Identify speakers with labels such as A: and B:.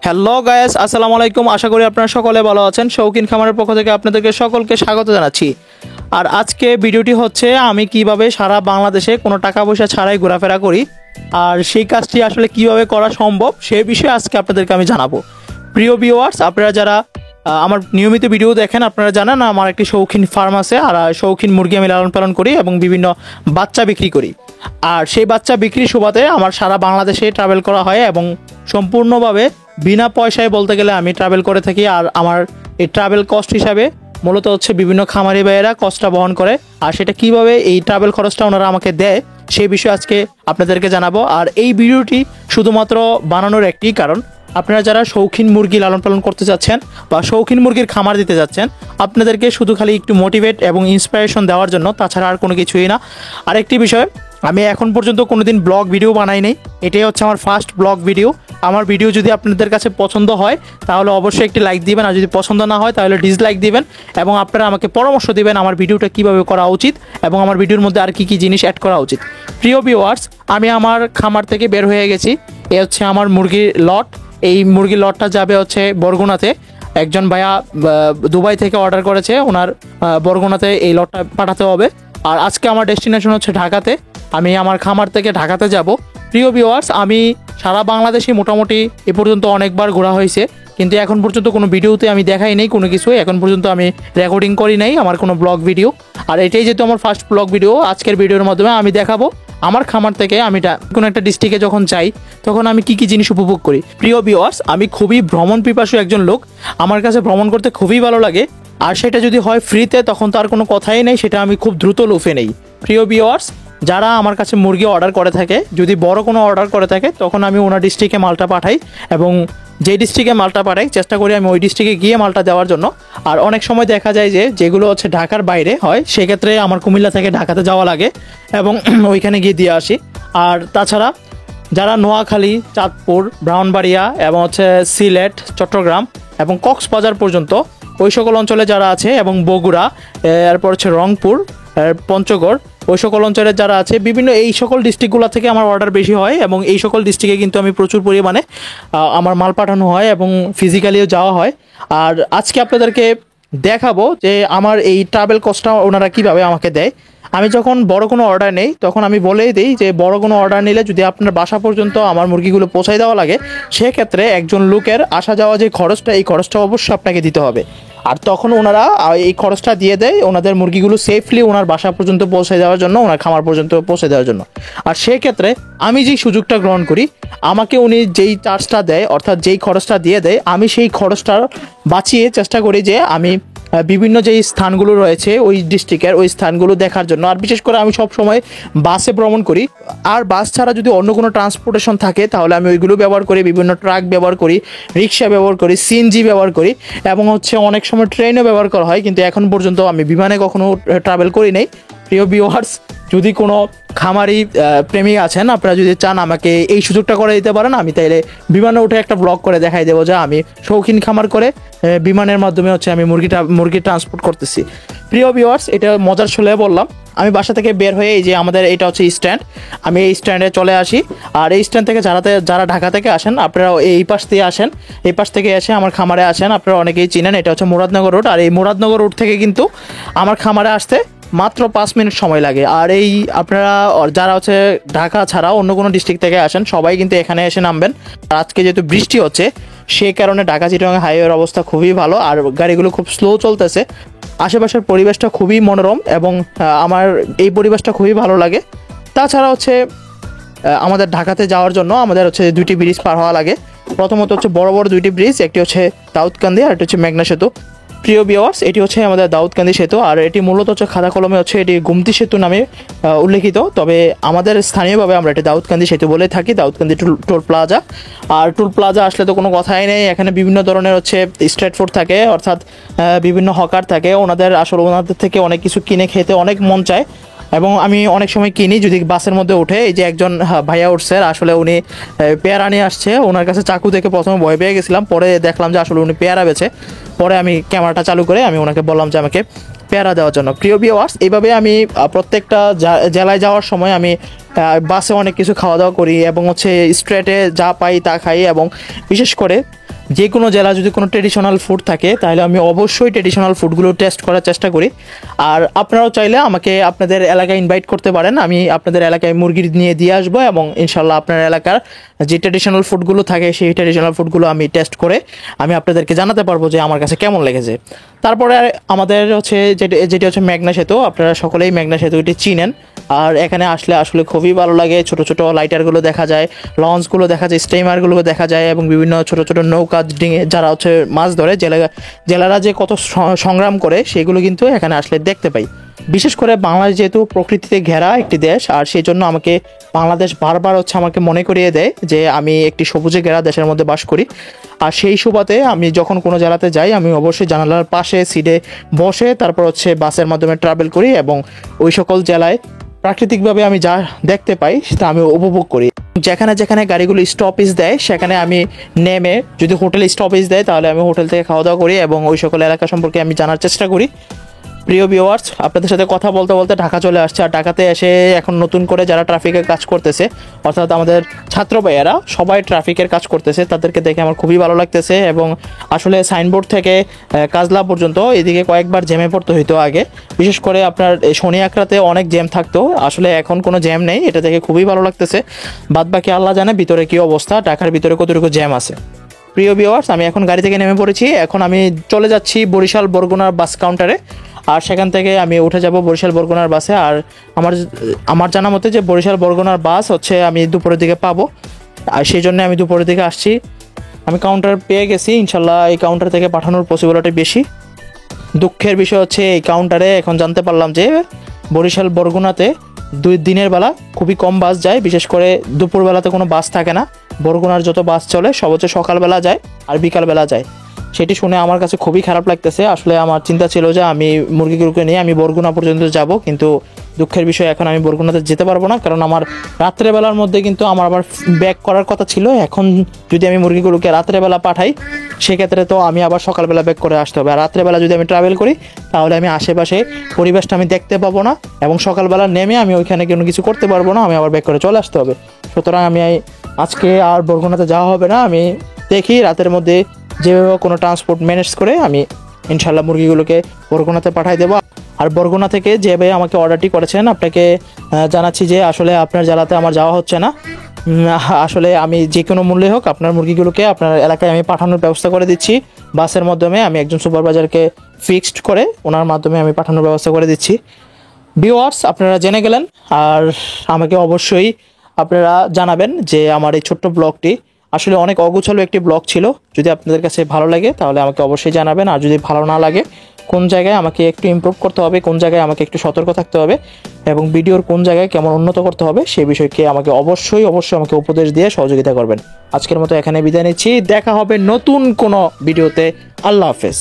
A: Hello guys, আসসালামু আলাইকুম। আশা করি আপনারা সকলে ভালো আছেন। শৌখিন খামারের পক্ষ থেকে আপনাদেরকে সকলকে স্বাগত জানাচ্ছি। আর আজকে ভিডিওটি হচ্ছে আমি কিভাবে সারা বাংলাদেশে কোনো টাকা পয়সা ছাড়াই ঘোরাফেরা করি, আর সেই কাজটি আসলে কিভাবে করা সম্ভব সেই বিষয়ে আজকে আপনাদেরকে আমি জানাবো। প্রিয় ভিউয়ার্স, আপনারা যারা আমার নিয়মিত ভিডিও দেখেন আপনারা জানেন আমার একটি শৌখিন ফার্ম আছে, আর শৌখিন মুরগি আমি লালন পালন করি এবং বিভিন্ন বাচ্চা বিক্রি করি। আর সেই বাচ্চা বিক্রির সুবাদে আমার সারা বাংলাদেশে ট্রাভেল করা হয় এবং সম্পূর্ণভাবে বিনা পয়সায় বলতে গেলে আমি ট্রাভেল করে থাকি। আর আমার এই ট্রাভেল কস্ট হিসাবে মূলত হচ্ছে বিভিন্ন খামারি ভাইয়েরা কষ্টটা বহন করে, আর সেটা কিভাবে এই ট্রাভেল খরচটা ওনারা আমাকে দেয় সেই বিষয়ে আজকে আপনাদেরকে জানাবো। আর এই ভিডিওটি শুধুমাত্র বানানোর একটি কারণ, আপনারা যারা শৌখিন মুরগি লালন পালন করতে যাচ্ছেন বা শৌখিন মুরগির খামার দিতে যাচ্ছেন, আপনাদেরকে শুধু খালি একটু মোটিভেট এবং ইন্সপিরেশন দেওয়ার জন্য, তাছাড়া আর কোনো কিছুই না। আরেকটি বিষয়, আমি এখন পর্যন্ত কোনোদিন ব্লগ ভিডিও বানাই নাই, এটাই হচ্ছে আমার ফার্স্ট ব্লগ ভিডিও। আমার ভিডিও যদি আপনাদের কাছে পছন্দ হয় তাহলে অবশ্যই একটি লাইক দিবেন, আর যদি পছন্দ না হয় তাহলে ডিসলাইক দিবেন, এবং আপনারা আমাকে পরামর্শ দিবেন আমার ভিডিওটা কিভাবে করা উচিত এবং আমার ভিডিওর মধ্যে আর কি কি জিনিস অ্যাড করা উচিত। প্রিয় ভিউয়ার্স, আমি আমার খামার থেকে বের হয়ে গেছি। এ হচ্ছে আমার মুরগির লট। এই মুরগির লটটা যাবে হচ্ছে বরগুনাতে। একজন ভাইয়া দুবাই থেকে অর্ডার করেছে, ওনার বরগুনাতে এই লটটা পাঠাতে হবে। আর আজকে আমার ডেস্টিনেশন হচ্ছে ঢাকাতে। আমি আমার খামার থেকে ঢাকাতে যাব। প্রিয় ভিউয়ার্স, আমি সারা বাংলাদেশে মোটামুটি এ পর্যন্ত অনেকবার ঘোরা হয়েছে, কিন্তু এখন পর্যন্ত কোনো ভিডিওতে আমি দেখাই নেই কোনো কিছু। এখন পর্যন্ত আমি রেকর্ডিং করি নাই আমার কোনো ব্লগ ভিডিও। আর এটাই যেহেতু আমার ফার্স্ট ব্লগ ভিডিও, আজকের ভিডিওর মাধ্যমে আমি দেখাবো আমার খামার থেকে আমি কোনো একটা ডিস্ট্রিক্টে যখন যাই তখন আমি কি কি জিনিস উপভোগ করি। প্রিয় ভিউয়ার্স, আমি খুবই ভ্রমণ পিপাসু একজন লোক। আমার কাছে ভ্রমণ করতে খুবই ভালো লাগে, আর সেটা যদি হয় ফ্রিতে তখন তো আর কোনো কথাই নেই, সেটা আমি খুব দ্রুত লুফে নেই। প্রিয় ভিউয়ার্স, যারা আমার কাছে মুরগি অর্ডার করে থাকে, যদি বড় কোনো অর্ডার করে থাকে তখন আমি ওনার ডিস্ট্রিক্টে মালটা পাঠাই, এবং যে ডিস্ট্রিক্টে মালটা পাঠাই চেষ্টা করি আমি ওই ডিস্ট্রিক্টে গিয়ে মালটা দেওয়ার জন্য। আর অনেক সময় দেখা যায় যে যেগুলো হচ্ছে ঢাকার বাইরে হয়, সেক্ষেত্রে আমার কুমিল্লা থেকে ঢাকাতে যাওয়া লাগে এবং ওইখানে গিয়ে দিয়ে আসি। আর তাছাড়া যারা নোয়াখালী, চাঁদপুর, ব্রাহ্মণবাড়িয়া এবং হচ্ছে সিলেট, চট্টগ্রাম এবং কক্সবাজার পর্যন্ত ওই সকল অঞ্চলে যারা আছে, এবং বগুড়া, এরপর হচ্ছে রংপুর, পঞ্চগড়, ওই সকল অঞ্চলে যারা আছে, বিভিন্ন এই সকল ডিস্ট্রিক্টগুলো থেকে আমার অর্ডার বেশি হয়, এবং এই সকল ডিস্ট্রিক্টে কিন্তু আমি প্রচুর পরিমাণে আমার মাল পাঠানো হয় এবং ফিজিক্যালিও যাওয়া হয়। আর আজকে আপনাদেরকে দেখাবো যে আমার এই ট্রাভেল কস্টটা ওনারা কীভাবে আমাকে দেয়। আমি যখন বড় কোনো অর্ডার নেই তখন আমি বলেই দিই যে বড় কোনো অর্ডার নিলে যদি আপনার বাসা পর্যন্ত আমার মুরগিগুলো পৌঁছায় দেওয়া লাগে, সেক্ষেত্রে একজন লোকের আসা যাওয়া যে খরচটা, এই খরচটা অবশ্যই আপনাকে দিতে হবে। আর তখন ওনারা এই খরচটা দিয়ে দেয় ওনাদের মুরগিগুলো সেফলি ওনার বাসা পর্যন্ত পৌঁছে দেওয়ার জন্য, ওনার খামার পর্যন্ত পৌঁছে দেওয়ার জন্য। আর সেক্ষেত্রে আমি যেই সুযোগটা গ্রহণ করি, আমাকে উনি যেই চার্জটা দেয় অর্থাৎ যেই খরচটা দিয়ে দেয়, আমি সেই খরচটা বাঁচিয়ে চেষ্টা করি যে আমি বিভিন্ন যেই স্থানগুলো রয়েছে ওই ডিস্ট্রিক্টের ওই স্থানগুলো দেখার জন্য। আর বিশেষ করে আমি সব সময় বাসে ভ্রমণ করি, আর বাস ছাড়া যদি অন্য কোনো ট্রান্সপোর্টেশন থাকে তাহলে আমি ওইগুলো ব্যবহার করি, বিভিন্ন ট্রাক ব্যবহার করি, রিক্সা ব্যবহার করি, সিএনজি ব্যবহার করি, এবং হচ্ছে অনেক সময় ট্রেনও ব্যবহার করা হয়, কিন্তু এখন পর্যন্ত আমি বিমানে কখনো ট্রাভেল করি নাই। প্রিয় ভিউয়ার্স, যদি কোনো খামারি প্রেমিক আছেন, আপনারা যদি চান আমাকে এই সুযোগটা করে দিতে পারেন, আমি তাইলে বিমানে উঠে একটা ব্লগ করে দেখাই দেবো যে আমি শৌখিন খামার করে বিমানের মাধ্যমে হচ্ছে আমি মুরগি ট্রান্সপোর্ট করতেছি। প্রিয় ভিউয়ার্স, এটা মজার ছলে বললাম। আমি বাসা থেকে বের হয়ে এই যে আমাদের এটা হচ্ছে স্ট্যান্ড, আমি এই স্ট্যান্ডে চলে আসি। আর এই স্ট্যান্ড থেকে যারা ঢাকা থেকে আসেন আপনারা এই পাশ দিয়ে আসেন, এই পাশ থেকে এসে আমার খামারে আসেন। আপনারা অনেকেই চিনেন, এটা হচ্ছে মুরাদনগর রোড। আর এই মুরাদনগর রোড থেকে কিন্তু আমার খামারে আসতে মাত্র 5 মিনিট সময় লাগে। আর এই আপনারা যারা হচ্ছে ঢাকা ছাড়া অন্য কোনো ডিস্ট্রিক্ট থেকে আসেন সবাই কিন্তু এখানে এসে নামবেন। আর আজকে যেহেতু বৃষ্টি হচ্ছে সেই কারণে ঢাকা চিটাগাং হাইওয়ের অবস্থা খুবই ভালো, আর গাড়িগুলো খুব স্লো চলতেছে। আশেপাশের পরিবেশটা খুবই মনোরম এবং আমার এই পরিবেশটা খুবই ভালো লাগে। তাছাড়া হচ্ছে আমাদের ঢাকাতে যাওয়ার জন্য আমাদের হচ্ছে 2টি ব্রিজ পার হওয়া লাগে। প্রথমত হচ্ছে বড় বড় 2টি ব্রিজ, একটি হচ্ছে দাউদকান্দি আর একটি হচ্ছে মেঘনা সেতু। প্রিয় ভিউয়ার্স, এটি হচ্ছে আমাদের দাউদকান্দি সেতু, আর এটি মূলত হচ্ছে খাতা কলমে হচ্ছে এটি গুমতি সেতু নামে উল্লেখিত, তবে আমাদের স্থানীয়ভাবে আমরা এটি দাউদকান্দি সেতু বলে থাকি। Daudkandi toll plaza. আর টোল প্লাজা আসলে তো কোনো কথাই নেই, এখানে বিভিন্ন ধরনের হচ্ছে স্ট্রিট ফুড থাকে, অর্থাৎ বিভিন্ন হকার থাকে। ওনাদের থেকে অনেক কিছু কিনে খেতে অনেক মন চায়, এবং আমি অনেক সময় কিনি যদি বাসের মধ্যে উঠে। এই যে একজন ভাইয়া উঠছে, আসলে উনি পেয়ারা নিয়ে আসছে। ওনার কাছে চাকু দেখে প্রথমে ভয় পেয়ে গেছিলাম, পরে দেখলাম যে আসলে উনি পেয়ারা বেছে। পরে আমি ক্যামেরাটা চালু করে আমি ওনাকে বললাম যে আমাকে পেয়ারা দেওয়ার জন্য। প্রিয় ভিউয়ার্স, এইভাবে আমি প্রত্যেকটা জেলায় যাওয়ার সময় আমি বাসে অনেক কিছু খাওয়া দাওয়া করি, এবং হচ্ছে স্ট্রেটে যা পাই তা খাই, এবং বিশেষ করে যে কোনো জেলা যদি কোনো ট্রেডিশনাল ফুড থাকে তাহলে আমি অবশ্যই ট্রেডিশনাল ফুডগুলো টেস্ট করার চেষ্টা করি। আর আপনারাও চাইলে আমাকে আপনাদের এলাকায় ইনভাইট করতে পারেন, আমি আপনাদের এলাকায় মুরগি নিয়ে দিয়ে আসবো এবং ইনশাল্লাহ আপনার এলাকার যে ট্রেডিশনাল ফুডগুলো থাকে সেই ট্রেডিশনাল ফুডগুলো আমি টেস্ট করে আমি আপনাদেরকে জানাতে পারবো যে আমার কাছে কেমন লেগেছে। তারপরে আমাদের হচ্ছে যেটি হচ্ছে মেঘনা সেতু, আপনারা সকলেই মেঘনা সেতুটি চিনেন। আর এখানে আসলে আসলে খুবই ভালো লাগে, ছোট ছোট লাইটারগুলো দেখা যায়, লঞ্চগুলো দেখা যায়, স্টিমারগুলো দেখা যায় এবং বিভিন্ন ছোট ছোট নৌকা ডিঙে যারা হচ্ছে মাছ ধরে জেলেরা যে কত সংগ্রাম করে সেগুলো কিন্তু এখানে আসলে দেখতে পাই। বিশেষ করে বাংলাদেশ যেহেতু প্রকৃতিতে ঘেরা একটি দেশ, আর সেই জন্য আমাকে বাংলাদেশ বারবার হচ্ছে আমাকে মনে করিয়ে দেয় যে আমি একটি সবুজে ঘেরা দেশের মধ্যে বাস করি। আর সেই সুবাদে আমি যখন কোনো জেলাতে যাই আমি অবশ্যই জানালার পাশে সিটে বসে তারপর হচ্ছে বাসের মাধ্যমে ট্রাভেল করি এবং ওই সকল জেলায় প্রাকৃতিকভাবে আমি যা দেখতে পাই সেটা আমি উপভোগ করি। যেখানে যেখানে গাড়িগুলো স্টপেজ দেয় সেখানে আমি নেমে, যদি হোটেলে স্টপেজ দেয় তাহলে আমি হোটেল থেকে খাওয়া দাওয়া করি এবং ওই সকল এলাকা সম্পর্কে আমি জানার চেষ্টা করি। প্রিয় ভিউয়ার্স, আপনাদের সাথে কথা বলতে বলতে ঢাকা চলে আসছে। আর ঢাকাতে এসে এখন নতুন করে যারা ট্রাফিকের কাজ করতেছে, অর্থাৎ আমাদের ছাত্র ভাইয়েরা সবাই ট্রাফিকের কাজ করতেছে, তাদেরকে দেখে আমার খুবই ভালো লাগতেছে। এবং আসলে সাইনবোর্ড থেকে কাজলা পর্যন্ত এদিকে কয়েকবার জ্যামে পড়তে হইতো আগে, বিশেষ করে আপনার শনি আকরাতে অনেক জ্যাম থাকতো, আসলে এখন কোনো জ্যাম নেই, এটা দেখে খুবই ভালো লাগতেছে। বাদ বাকি আল্লাহ জানে ভিতরে কী অবস্থা, ঢাকার ভিতরে কতটুকু জ্যাম আছে। প্রিয় ভিউয়ার্স, আমি এখন গাড়ি থেকে নেমে পড়েছি, এখন আমি চলে যাচ্ছি বরিশাল বরগুনার বাস কাউন্টারে। আর সেখান থেকে আমি উঠে যাব বরিশাল বরগুনার বাসে। আর আমার জানা মতে যে বরিশাল বরগুনার বাস হচ্ছে আমি দুপুরের দিকে পাবো, আর সেই জন্য আমি দুপুরের দিকে আসছি। আমি কাউন্টার পেয়ে গেছি, ইনশাল্লাহ এই কাউন্টার থেকে পাঠানোর পসিবিলিটি বেশি। দুঃখের বিষয় হচ্ছে এই কাউন্টারে এখন জানতে পারলাম যে বরিশাল বরগুনাতে দিনের বেলা খুবই কম বাস যায়, বিশেষ করে দুপুরবেলাতে কোনো বাস থাকে না। বরগুনার যত বাস চলে সব হচ্ছে সকালবেলা যায় আর বিকালবেলা যায়। সেটি শুনে আমার কাছে খুবই খারাপ লাগতেছে। আসলে আমার চিন্তা ছিল যে আমি মুরগিগুলোকে নিয়ে আমি বরগুনা পর্যন্ত যাব, কিন্তু দুঃখের বিষয় এখন আমি বরগুনাতে যেতে পারবো না, কারণ আমার রাত্রেবেলার মধ্যে কিন্তু আমার আবার ব্যাক করার কথা ছিল। এখন যদি আমি মুরগিগুলোকে রাত্রেবেলা পাঠাই সেক্ষেত্রে তো আমি আবার সকালবেলা ব্যাক করে আসতে হবে। আর রাত্রেবেলা যদি আমি ট্রাভেল করি তাহলে আমি আশেপাশে পরিবেশটা আমি দেখতে পাবো না এবং সকালবেলা নেমে আমি ওইখানে কোনো কিছু করতে পারবো না, আমি আবার ব্যাক করে চলে আসতে হবে। সুতরাং আমি আজকে আর বরগুনাতে যাওয়া হবে না, আমি দেখি রাতের মধ্যে যেভাবে কোনো ট্রান্সপোর্ট ম্যানেজ করে আমি ইনশাল্লাহ মুরগিগুলোকে বরগুনাতে পাঠিয়ে দেবো। আর বরগুনা থেকে যে ভাই আমাকে অর্ডারটি করেছেন আপনাকে জানাচ্ছি যে আসলে আপনার জেলাতে আমার যাওয়া হচ্ছে না। আসলে আমি যে কোনো মূল্যে হোক আপনার মুরগিগুলোকে আপনার এলাকায় আমি পাঠানোর ব্যবস্থা করে দিচ্ছি। বাসের মাধ্যমে আমি একজন সুপারভাইজারকে ফিক্সড করে ওনার মাধ্যমে আমি পাঠানোর ব্যবস্থা করে দিচ্ছি। ভিউয়ার্স, আপনারা জেনে গেলেন, আর আমাকে অবশ্যই আপনারা জানাবেন যে আমার এই ছোট্ট ব্লগটি আসলে অনেক অগোছালো একটি ব্লগ ছিল। যদি আপনাদের কাছে ভালো লাগে তাহলে আমাকে অবশ্যই জানাবেন, আর যদি ভালো না লাগে কোন জায়গায় আমাকে একটু ইমপ্রুভ করতে হবে, কোন জায়গায় আমাকে একটু সতর্ক থাকতে হবে এবং ভিডিওর কোন জায়গায় কেমন উন্নত করতে হবে সেই বিষয়কে আমাকে অবশ্যই আমাকে উপদেশ দিয়ে সহযোগিতা করবেন। আজকের মতো এখানে বিদায় নিচ্ছি, দেখা হবে নতুন কোনো ভিডিওতে। আল্লাহ হাফেজ।